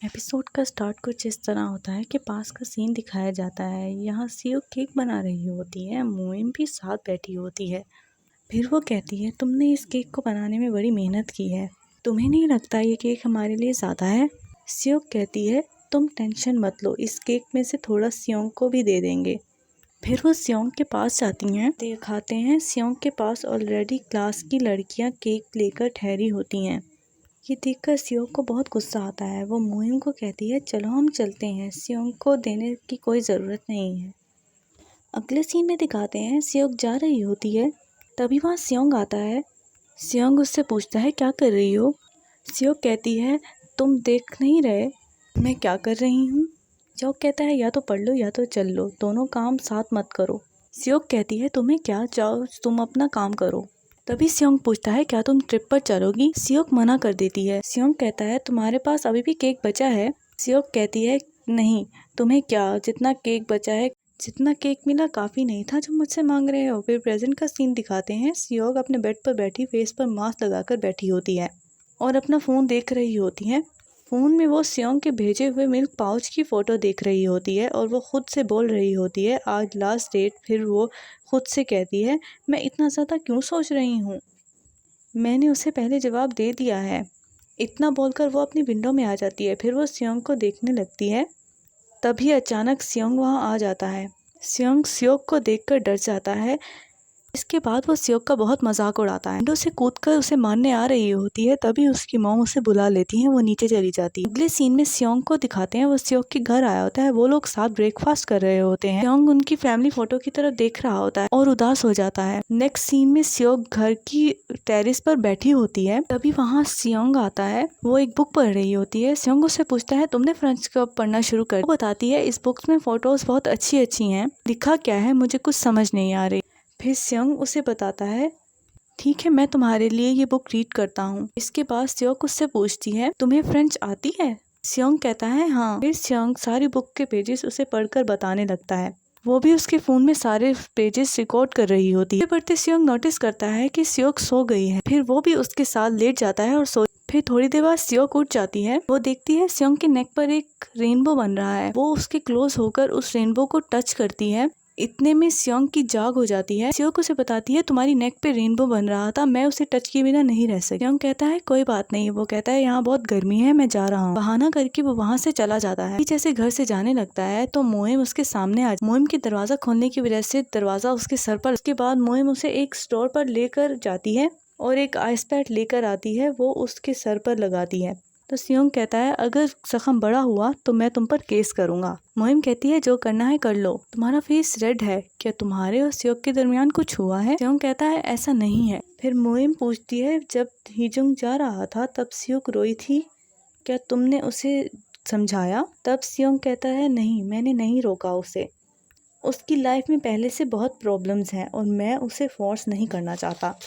Episode का start कुछ इस तरह होता है कि पास का सीन दिखाया जाता है। यहाँ सियो केक बना रही होती है, मोइम भी साथ बैठी होती है। फिर वो कहती है, तुमने इस केक को बनाने में बड़ी मेहनत की है, तुम्हें नहीं लगता ये केक हमारे लिए ज़्यादा है? सियो कहती है, तुम टेंशन मत लो, इस केक में से थोड़ा सियोंग को भी दे देंगे। फिर वो सियोंग के पास जाती हैं। दिखाते हैं सियोंग के पास ऑलरेडी क्लास की लड़कियाँ केक लेकर ठहरी होती हैं। ये देखकर सियोंग को बहुत गुस्सा आता है। वो मोइम को कहती है, चलो हम चलते हैं, सियोंग को देने की कोई ज़रूरत नहीं है। अगले सीन में दिखाते हैं सियोंग जा रही होती है, तभी वहाँ सियोंग आता है। सियोंग उससे पूछता है, क्या कर रही हो? सियोंग कहती है, तुम देख नहीं रहे मैं क्या कर रही हूँ? सियोंग कहता है, या तो पढ़ लो या तो चल लो, दोनों काम साथ मत करो। सियोंग कहती है, तुम्हें क्या, जाओ तुम अपना काम करो। तभी सियोंग पूछता है, क्या तुम ट्रिप पर चलोगी? सियोंग मना कर देती है। सियोंग कहता है, तुम्हारे पास अभी भी केक बचा है? सियोंग कहती है, नहीं, तुम्हें क्या, जितना केक बचा है, जितना केक मिला काफ़ी नहीं था जो मुझसे मांग रहे हो। फिर प्रेजेंट का सीन दिखाते हैं। सियोंग अपने बेड पर बैठी फेस पर मास्क लगाकर बैठी होती है और अपना फ़ोन देख रही होती है। फ़ोन में वो सियोंग के भेजे हुए मिल्क पाउच की फ़ोटो देख रही होती है और वो खुद से बोल रही होती है, आज लास्ट डेट। फिर वो खुद से कहती है, मैं इतना ज़्यादा क्यों सोच रही हूँ, मैंने उसे पहले जवाब दे दिया है। इतना बोलकर वो अपनी विंडो में आ जाती है। फिर वो सियोंग को देखने लगती है, तभी अचानक सियोंग वहाँ आ जाता है। सियोंग को देखकर डर जाता है। इसके बाद वो सियोंग का बहुत मजाक उड़ाता है। विंडो से कूदकर उसे मारने आ रही होती है, तभी उसकी मॉम उसे बुला लेती है, वो नीचे चली जाती है। अगले सीन में सियोंग को दिखाते हैं, वो सियोंग के घर आया होता है। वो लोग साथ ब्रेकफास्ट कर रहे होते हैं। सियोंग उनकी फैमिली फोटो की तरफ देख रहा होता है और उदास हो जाता है। नेक्स्ट सीन में सियोंग घर की टेरेस पर बैठी होती है, तभी वहाँ सियोंग आता है। वो एक बुक पढ़ रही होती है। सियोंग उससे पूछता है, तुमने फ्रेंच कब पढ़ना शुरू कर? वो बताती है, इस बुक्स में फोटोज बहुत अच्छी अच्छी हैं, लिखा क्या है मुझे कुछ समझ नहीं आ रही। फिर सियोंग उसे बताता है, ठीक है मैं तुम्हारे लिए ये बुक रीड करता हूँ। इसके बाद सियोंग उससे पूछती है, तुम्हें फ्रेंच आती है? सियोंग कहता है, हाँ। फिर सियोंग सारी बुक के पेजेस उसे पढ़कर बताने लगता है। वो भी उसके फ़ोन में सारे पेजेस रिकॉर्ड कर रही होती है। पढ़ते सियोंग नोटिस करता है कि सियोंग सो गई है। फिर वो भी उसके साथ लेट जाता है और सो। फिर थोड़ी देर बाद सियोंग उठ जाती है। वो देखती है सियोंग के नेक पर एक रेनबो बन रहा है। वो उसके क्लोज होकर उस रेनबो को टच करती है। इतने में सियोंग की जाग हो जाती है। सियोंग उसे बताती है, तुम्हारी नेक पे रेनबो बन रहा था, मैं उसे टच किए बिना नहीं रह सकती। सियोंग कहता है, कोई बात नहीं। वो कहता है, यहाँ बहुत गर्मी है, मैं जा रहा हूँ। बहाना करके वो वहाँ से चला जाता है। जैसे घर से जाने लगता है तो मोइम उसके सामने आ मोइम के दरवाजा खोलने की वजह से दरवाजा उसके सर पर। उसके बाद मोइम उसे एक स्टोर पर लेकर जाती है और एक आइस पैक लेकर आती है, वो उसके सर पर लगाती है। तो सियोंग कहता है, अगर जख्म बड़ा हुआ तो मैं तुम पर केस करूंगा। मोइम कहती है, जो करना है कर लो। तुम्हारा फेस रेड है, क्या तुम्हारे और सियोंग के दरमियान कुछ हुआ है? सियोंग कहता है, ऐसा नहीं है। फिर मोइम पूछती है, जब हीजुंग जा रहा था तब सियोंग रोई थी, क्या तुमने उसे समझाया? तब सियोंग कहता है, नहीं, मैंने नहीं रोका उसे। उसकी लाइफ में पहले से बहुत प्रॉब्लम्स हैं और मैं उसे फोर्स नहीं करना चाहता।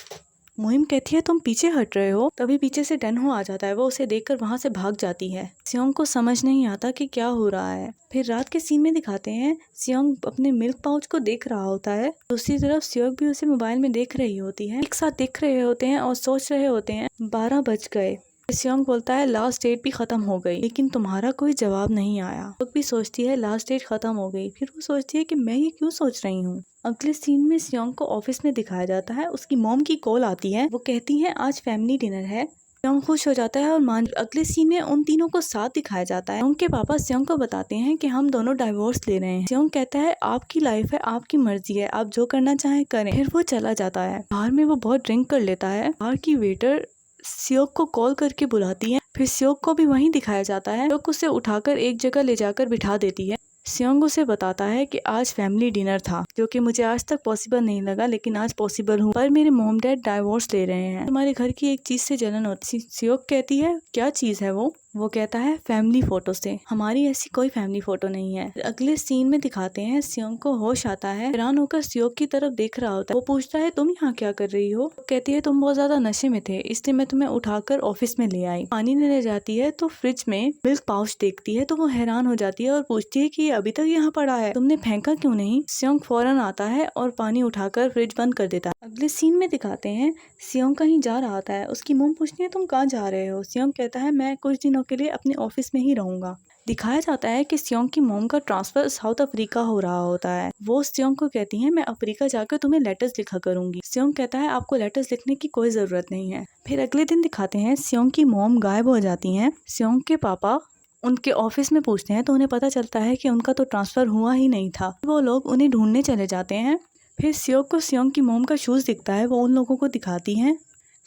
मोइम कहती है, तुम पीछे हट रहे हो। तभी पीछे से डनहो आ जाता है। वो उसे देखकर वहां से भाग जाती है। सियोंग को समझ नहीं आता कि क्या हो रहा है। फिर रात के सीन में दिखाते हैं, सियोंग अपने मिल्क पाउच को देख रहा होता है, दूसरी तरफ सियोंग भी उसे मोबाइल में देख रही होती है। एक साथ देख रहे होते हैं और सोच रहे होते हैं 12 बज गए। सियोंग बोलता है, लास्ट डेट भी खत्म हो गई, लेकिन तुम्हारा कोई जवाब नहीं आया। वो भी सोचती है लास्ट डेट खत्म हो गई। फिर वो सोचती है कि मैं ये क्यों सोच रही हूँ। अगले सीन में सियोंग को ऑफिस में दिखाया जाता है। उसकी मॉम की कॉल आती है। वो कहती है, आज फैमिली डिनर है। सियोंग खुश हो जाता है और मान। अगले सीन में उन तीनों को साथ दिखाया जाता है। उनके पापा सियोंग को बताते हैं कि हम दोनों डाइवोर्स ले रहे हैं। सियोंग कहता है, आपकी लाइफ है, आपकी मर्जी है, आप जो करना चाहें करें। फिर वो चला जाता है। बाहर में वो बहुत ड्रिंक कर लेता है। बाहर की वेटर सियोंग को कॉल करके बुलाती है। फिर सियोंग को भी वहीं दिखाया जाता है। सियोंग उसे उठाकर एक जगह ले जाकर बिठा देती है। सियोंग उसे बताता है कि आज फैमिली डिनर था, जो कि मुझे आज तक पॉसिबल नहीं लगा, लेकिन आज पॉसिबल हुआ। पर मेरे मॉम डैड डाइवोर्स ले रहे हैं। तुम्हारे घर की एक चीज से जलन होती। सियोंग कहती है, क्या चीज है वो कहता है, फैमिली फोटो से। हमारी ऐसी कोई फैमिली फोटो नहीं है। अगले सीन में दिखाते हैं, सियोंग को होश आता है। हैरान होकर सियोंग की तरफ देख रहा होता है। वो पूछता है, तुम यहाँ क्या कर रही हो? कहती है, तुम बहुत ज्यादा नशे में थे, इसलिए मैं तुम्हें उठाकर ऑफिस में ले आई। पानी लेने जाती है तो फ्रिज में मिल्क पाउच देखती है, तो वो हैरान हो जाती है और पूछती है कि अभी तक यहाँ पड़ा है, तुमने फेंका क्यों नहीं? सियोंग फौरन आता है और पानी उठाकर फ्रिज बंद कर देता है। अगले सीन में दिखाते हैं, सियोंग कहीं जा रहा था। उसकी मॉम पूछती है, तुम कहाँ जा रहे हो? सियोंग कहता है, मैं कुछ दिनों के लिए अपने ऑफिस में ही रहूँगा। दिखाया जाता है कि सियोंग की मॉम का ट्रांसफ़र साउथ अफ्रीका हो रहा होता है। वो सियोंग को कहती है मैं अफ्रीका जाकर तुम्हें लेटर्स लिखा करूँगी। सियोंग कहता है आपको लेटर्स लिखने की कोई ज़रूरत नहीं है। फिर अगले दिन दिखाते हैं सियोंग की मॉम गायब हो जाती हैं। सियोंग के पापा उनके ऑफिस में पूछते हैं तो उन्हें पता चलता है कि उनका तो ट्रांसफ़र हुआ ही नहीं था। वो लोग उन्हें ढूंढने चले जाते हैं। फिर सियोंग को सियोंग की मॉम का शूज़ दिखता है, वो उन लोगों को दिखाती हैं।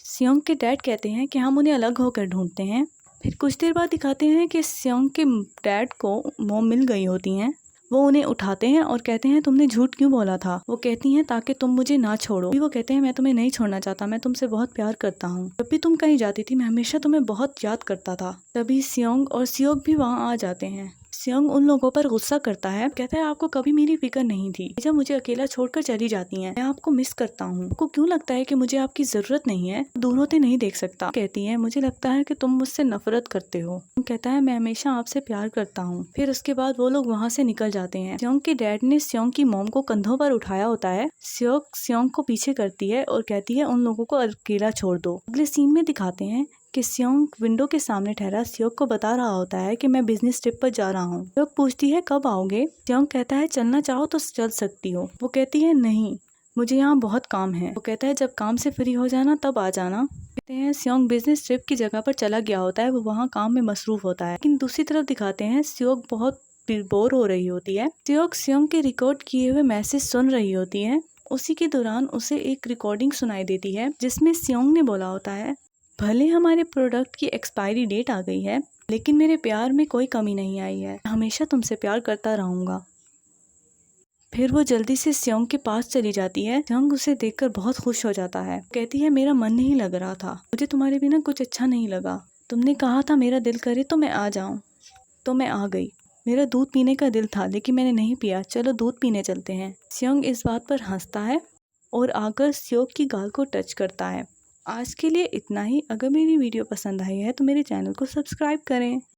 सियोंग के डैड कहते हैं कि हम उन्हें अलग होकर ढूंढते हैं। फिर कुछ देर बाद दिखाते हैं कि सियोंग के डैड को मॉम मिल गई होती हैं। वो उन्हें उठाते हैं और कहते हैं तुमने झूठ क्यों बोला था। वो कहती हैं ताकि तुम मुझे ना छोड़ो। वो कहते हैं मैं तुम्हें नहीं छोड़ना चाहता, मैं तुमसे बहुत प्यार करता हूँ। जब भी तुम कहीं जाती थी मैं हमेशा तुम्हें बहुत याद करता था। तभी सियोंग और सियोक भी वहाँ आ जाते हैं। सियोंग उन लोगों पर गुस्सा करता है, कहता है आपको कभी मेरी फिक्र नहीं थी, जब मुझे अकेला छोड़कर चली जाती हैं। मैं आपको मिस करता हूँ। आपको क्यों लगता है कि मुझे आपकी जरूरत नहीं है, दूर होते नहीं देख सकता। कहती है मुझे लगता है कि तुम मुझसे नफरत करते हो। कहता है मैं हमेशा आपसे प्यार करता हूँ। फिर उसके बाद वो लोग वहाँ से निकल जाते हैं। सियोंग के डैड ने सियोंग की मॉम को कंधों पर उठाया होता है। सियोंग को पीछे करती है और कहती है उन लोगों को अकेला छोड़ दो। अगले सीन में दिखाते हैं कि सियोंग विंडो के सामने ठहरा सियोक को बता रहा होता है कि मैं बिजनेस ट्रिप पर जा रहा हूँ। सियोक पूछती है कब आओगे। सियोंग कहता है चलना चाहो तो चल सकती हो। वो कहती है नहीं, मुझे यहाँ बहुत काम है। वो कहता है जब काम से फ्री हो जाना तब आ जाना। कहते हैं सियोंग बिजनेस ट्रिप की जगह पर चला गया होता है, वो वहाँ काम में मसरूफ होता है। लेकिन दूसरी तरफ दिखाते हैं सियोक बहुत बोर हो रही होती है। सियोक सियोंग के रिकॉर्ड किए हुए मैसेज सुन रही होती है। उसी के दौरान उसे एक रिकॉर्डिंग सुनाई देती है जिसमें सियोंग ने बोला होता है भले हमारे प्रोडक्ट की एक्सपायरी डेट आ गई है लेकिन मेरे प्यार में कोई कमी नहीं आई है, हमेशा तुमसे प्यार करता रहूँगा। फिर वो जल्दी से सियोंग के पास चली जाती है। सियोंग उसे देखकर बहुत खुश हो जाता है। कहती है मेरा मन नहीं लग रहा था, मुझे तुम्हारे बिना कुछ अच्छा नहीं लगा। तुमने कहा था मेरा दिल करे तो मैं आ जाऊँ, तो मैं आ गई। मेरा दूध पीने का दिल था लेकिन मैंने नहीं पिया, चलो दूध पीने चलते हैं। सियोंग इस बात पर हंसता है और आकर सियोक की गाल को टच करता है। आज के लिए इतना ही। अगर मेरी वीडियो पसंद आई है तो मेरे चैनल को सब्सक्राइब करें।